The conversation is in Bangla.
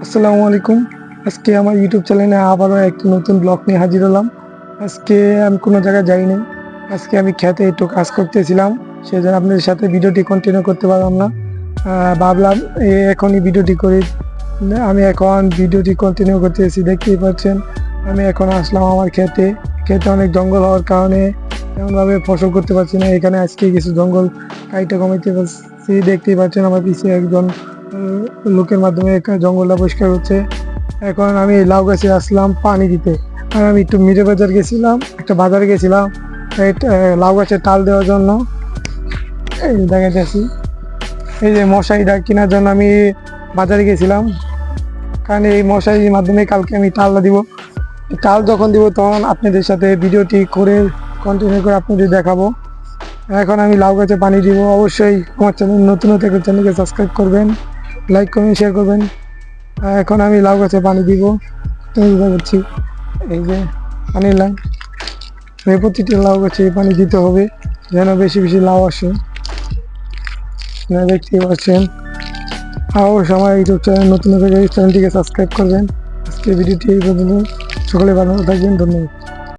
আসসালামু আলাইকুম। আজকে আমার ইউটিউব চ্যানেলে আবারও একটি নতুন ব্লগ নিয়ে হাজির হলাম। আজকে আমি কোনো জায়গায় যাইনি। আজকে আমি খেতে একটু কাজ করতেছিলাম, সেজন্য আপনাদের সাথে ভিডিওটি কন্টিনিউ করতে পারলাম না। ভাবলাম এখনই ভিডিওটি করি। আমি এখন ভিডিওটি কন্টিনিউ করতেছি, দেখতেই পাচ্ছেন। আমি এখন আসলাম আমার খেতে। খেতে অনেক জঙ্গল হওয়ার কারণে তেমনভাবে ফসল করতে পারছি না। এখানে আজকে কিছু জঙ্গল কাইটা কমাইতে পারছি, দেখতেই পাচ্ছেন আমার পিছিয়ে একজন লোকের মাধ্যমে জঙ্গলটা পরিষ্কার হচ্ছে। এখন আমি লাউ গাছে আসলাম পানি দিতে। আর আমি একটু মিরে বাজার গেছিলাম, একটা বাজারে গেছিলাম লাউ গাছের টাল দেওয়ার জন্য। এই দেখা যাচ্ছি, এই যে মশারিটা কেনার জন্য আমি বাজারে গেছিলাম, কারণ এই মশারির মাধ্যমে কালকে আমি টালটা দিব। টাল যখন দিব তখন আপনাদের সাথে ভিডিওটি করে কন্টিনিউ করে আপনাদের দেখাবো। এখন আমি লাউ গাছে পানি দিব। অবশ্যই আমার চ্যানেল নতুন হতে চ্যানেলকে সাবস্ক্রাইব করবেন, লাইক করবেন, শেয়ার করবেন। এখন আমি লাউ গাছে পানি দিব, করছি। এই যে পানির লাইন, প্রতিটি লাউ গাছে পানি দিতে হবে যেন বেশি বেশি লাউ আসে। দেখতেই পাচ্ছেন। অবশ্যই আমার ইউটিউব চ্যানেল নতুন হতে চ্যানেলটিকে সাবস্ক্রাইব করবেন। আজকে ভিডিওটি এই পর্যন্ত। সকলে ভালো থাকবেন, ধন্যবাদ।